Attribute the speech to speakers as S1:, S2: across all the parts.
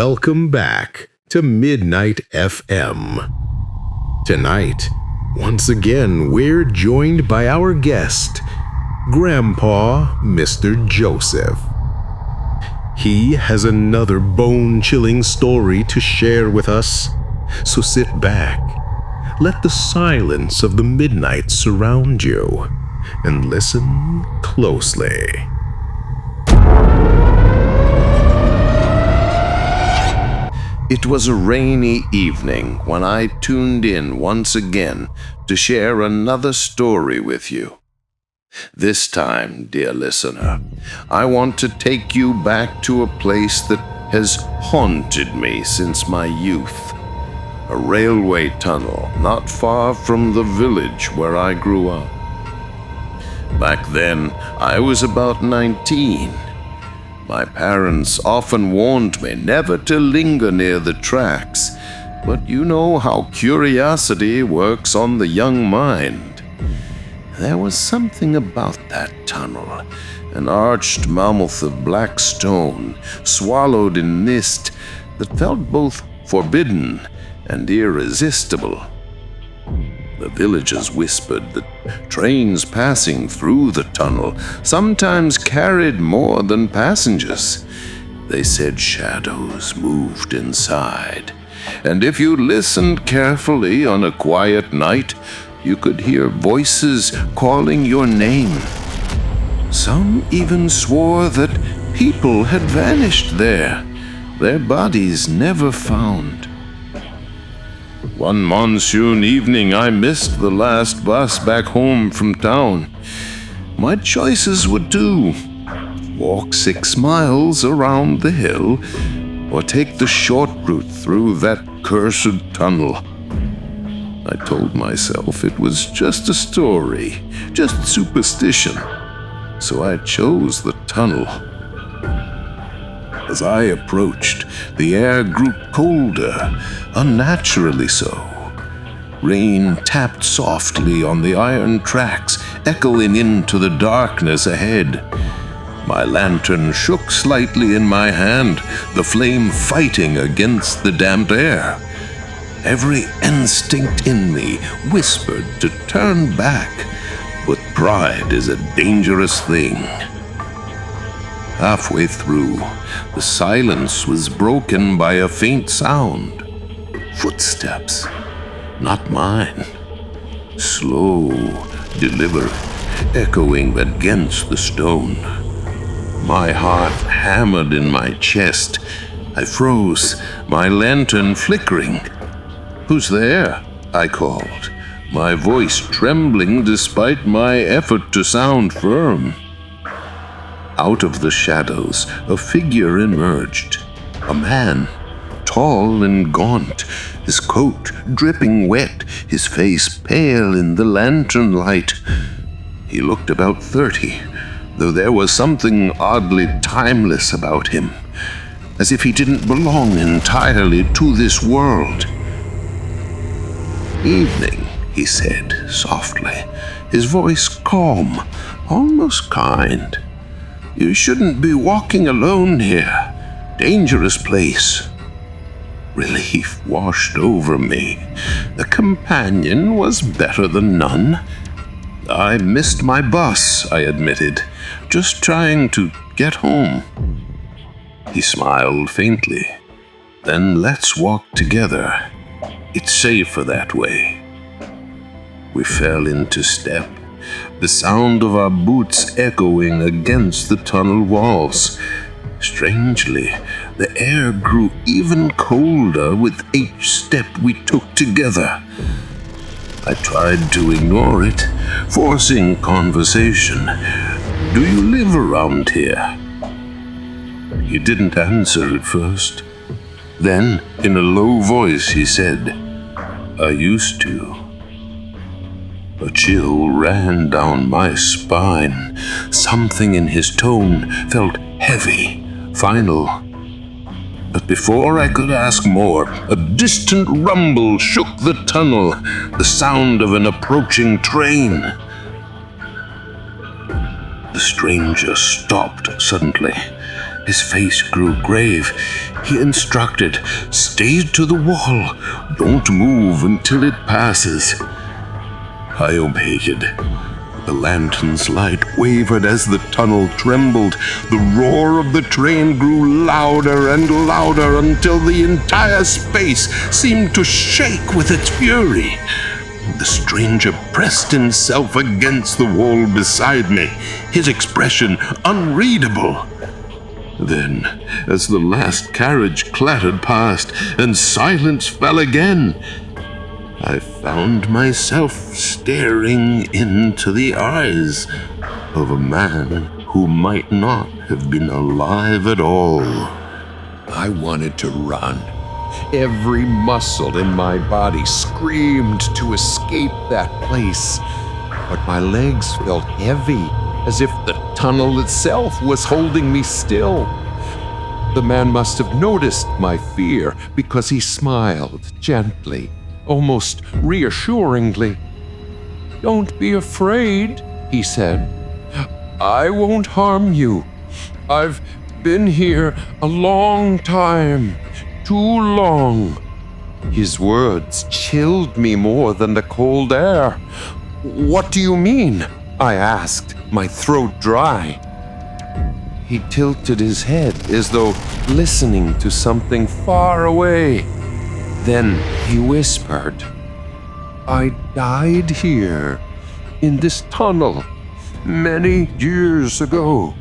S1: welcome back to Midnight FM. Tonight, once again, we're joined by our guest, Grandpa Mr. Joseph. He has another bone-chilling story to share with us, so sit back, let the silence of the midnight surround you, and listen closely. It was a rainy evening when I tuned in once again to share another story with you. This time, dear listener, I want to take you back to a place that has haunted me since my youth. A railway tunnel not far from the village where I grew up. Back then, I was about 19. My parents often warned me never to linger near the tracks, but you know how curiosity works on the young mind. There was something about that tunnel, an arched mammoth of black stone, swallowed in mist, that felt both forbidden and irresistible. The villagers whispered that trains passing through the tunnel sometimes carried more than passengers. They said shadows moved inside, and if you listened carefully on a quiet night, you could hear voices calling your name. Some even swore that people had vanished there, their bodies never found. One monsoon evening, I missed the last bus back home from town. My choices were two: walk 6 miles around the hill, or take the short route through that cursed tunnel. I told myself it was just a story, just superstition, so I chose the tunnel. As I approached, the air grew colder, unnaturally so. Rain tapped softly on the iron tracks, echoing into the darkness ahead. My lantern shook slightly in my hand, the flame fighting against the damp air. Every instinct in me whispered to turn back, but pride is a dangerous thing. Halfway through, the silence was broken by a faint sound. Footsteps, not mine. Slow, deliberate, echoing against the stone. My heart hammered in my chest. I froze, my lantern flickering. "Who's there?" I called, my voice trembling despite my effort to sound firm. Out of the shadows, a figure emerged. A man, tall and gaunt, his coat dripping wet, his face pale in the lantern light. He looked about 30, though there was something oddly timeless about him, as if he didn't belong entirely to this world. "Evening," he said softly, his voice calm, almost kind. "You shouldn't be walking alone here. Dangerous place." Relief washed over me. The companion was better than none. "I missed my bus," I admitted, "just trying to get home." He smiled faintly. "Then let's walk together. It's safer that way." We fell into step, the sound of our boots echoing against the tunnel walls. Strangely, the air grew even colder with each step we took together. I tried to ignore it, forcing conversation. "Do you live around here?" He didn't answer at first. Then, in a low voice, he said, "I used to." A chill ran down my spine. Something in his tone felt heavy, final. But before I could ask more, a distant rumble shook the tunnel, the sound of an approaching train. The stranger stopped suddenly, His face grew grave. He instructed, "Stay to the wall. Don't move until it passes." I obeyed. The lantern's light wavered as the tunnel trembled. The roar of the train grew louder and louder until the entire space seemed to shake with its fury. The stranger pressed himself against the wall beside me, his expression unreadable. Then, as the last carriage clattered past and silence fell again, I found myself staring into the eyes of a man who might not have been alive at all.
S2: I wanted to run. Every muscle in my body screamed to escape that place, but my legs felt heavy, as if the tunnel itself was holding me still. The man must have noticed my fear because he smiled gently, almost reassuringly. "Don't be afraid," he said. "I won't harm you. I've been here a long time, too long." His words chilled me more than the cold air. "What do you mean?" I asked, my throat dry. He tilted his head as though listening to something far away. Then he whispered, "I died here, in this tunnel, many years ago."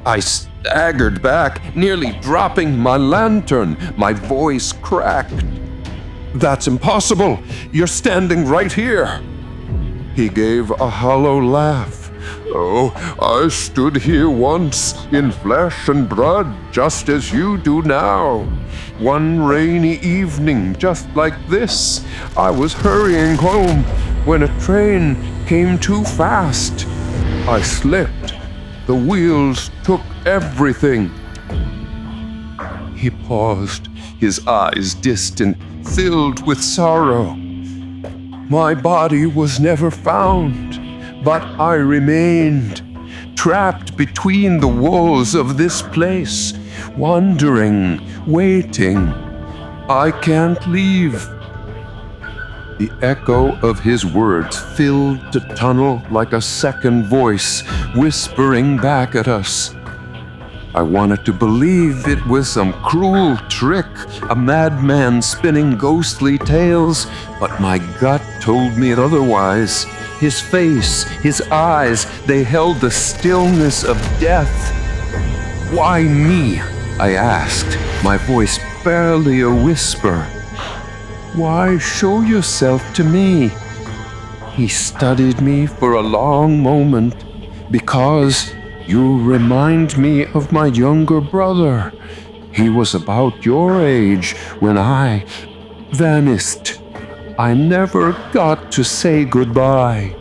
S2: I staggered back, nearly dropping my lantern. My voice cracked. "That's impossible! You're standing right here!" He gave a hollow laugh. "Oh, I stood here once, in flesh and blood, just as you do now. One rainy evening, just like this, I was hurrying home when a train came too fast. I slipped. The wheels took everything." He paused, his eyes distant, filled with sorrow. "My body was never found, but I remained, trapped between the walls of this place, wandering, waiting. I can't leave." The echo of his words filled the tunnel like a second voice, whispering back at us. I wanted to believe it was some cruel trick, a madman spinning ghostly tales, but my gut told me otherwise. His face, his eyes, they held the stillness of death. "Why me?" I asked, my voice barely a whisper. "Why show yourself to me?" He studied me for a long moment. "Because you remind me of my younger brother. He was about your age when I vanished. I never got to say goodbye."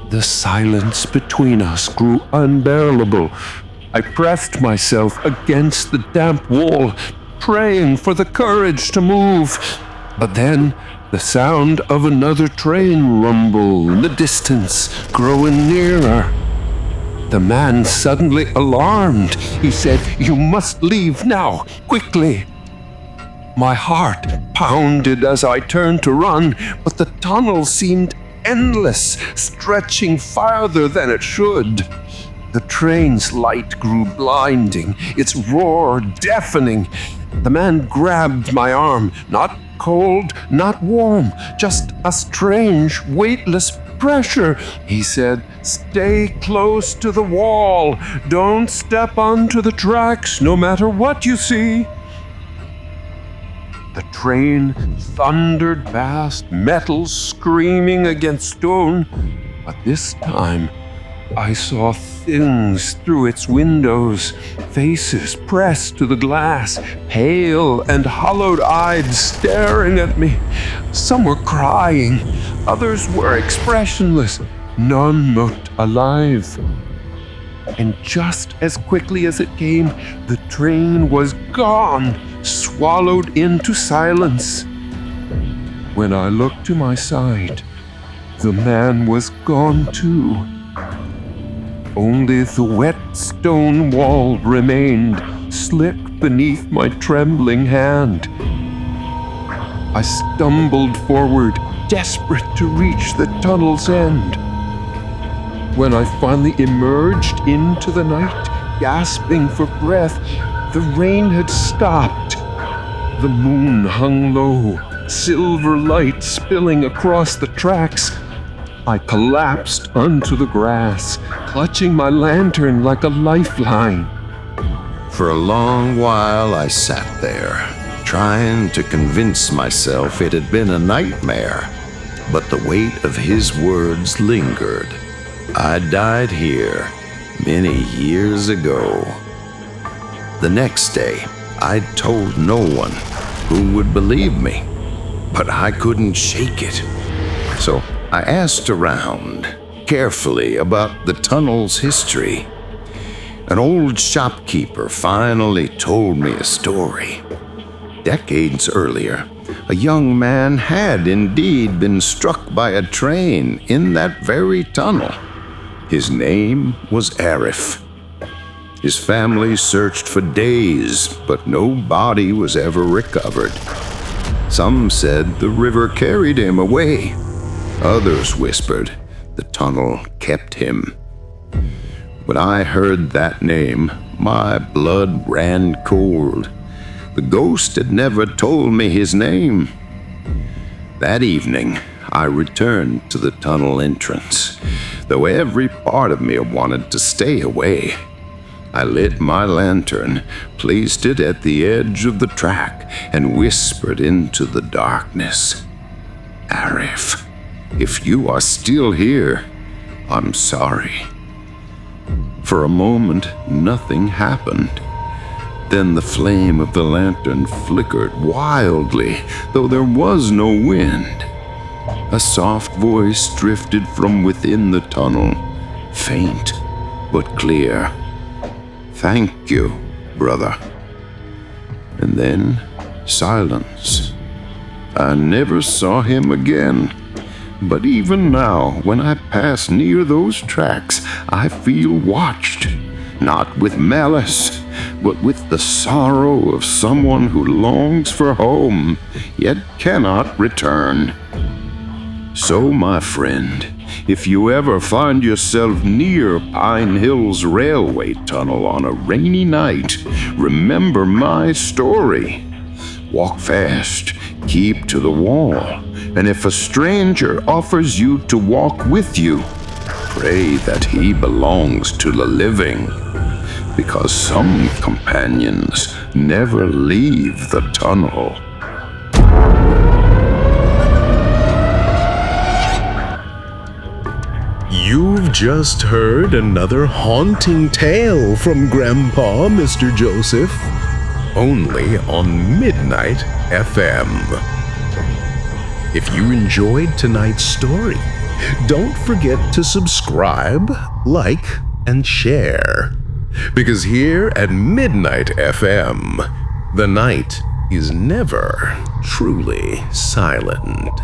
S2: The silence between us grew unbearable. I pressed myself against the damp wall, praying for the courage to move. But then the sound of another train rumbled in the distance, growing nearer. The man suddenly alarmed. He said, "You must leave now, quickly." My heart pounded as I turned to run, but the tunnel seemed endless, stretching farther than it should. The train's light grew blinding, its roar deafening. The man grabbed my arm, not cold, not warm, just a strange, weightless pressure. He said, "Stay close to the wall. Don't step onto the tracks, no matter what you see." The train thundered past, metal screaming against stone, but this time I saw things through its windows, faces pressed to the glass, pale and hollow-eyed, staring at me. Some were crying, others were expressionless, none looked alive. And just as quickly as it came, the train was gone, swallowed into silence. When I looked to my side, the man was gone too. Only the wet stone wall remained, slick beneath my trembling hand. I stumbled forward, desperate to reach the tunnel's end. When I finally emerged into the night, gasping for breath, the rain had stopped. The moon hung low, silver light spilling across the tracks. I collapsed onto the grass, clutching my lantern like a lifeline.
S1: For a long while I sat there, trying to convince myself it had been a nightmare, but the weight of his words lingered. I died here many years ago. The next day, I told no one who would believe me, but I couldn't shake it. So I asked around carefully about the tunnel's history. An old shopkeeper finally told me a story. Decades earlier, a young man had indeed been struck by a train in that very tunnel. His name was Arif. His family searched for days, but no body was ever recovered. Some said the river carried him away. Others whispered the tunnel kept him. When I heard that name, my blood ran cold. The ghost had never told me his name. That evening, I returned to the tunnel entrance, though every part of me wanted to stay away. I lit my lantern, placed it at the edge of the track, and whispered into the darkness, "Arif, if you are still here, I'm sorry." For a moment, nothing happened. Then the flame of the lantern flickered wildly, though there was no wind. A soft voice drifted from within the tunnel, faint but clear. "Thank you, brother." And then silence. I never saw him again. But even now, when I pass near those tracks, I feel watched, not with malice, but with the sorrow of someone who longs for home, yet cannot return. So, my friend, if you ever find yourself near Pine Hills Railway Tunnel on a rainy night, remember my story. Walk fast, keep to the wall, and if a stranger offers you to walk with you, pray that he belongs to the living, because some companions never leave the tunnel.
S3: You've just heard another haunting tale from Grandpa, Mr. Joseph, only on Midnight FM. If you enjoyed tonight's story, don't forget to subscribe, like, and share. Because here at Midnight FM, the night is never truly silent.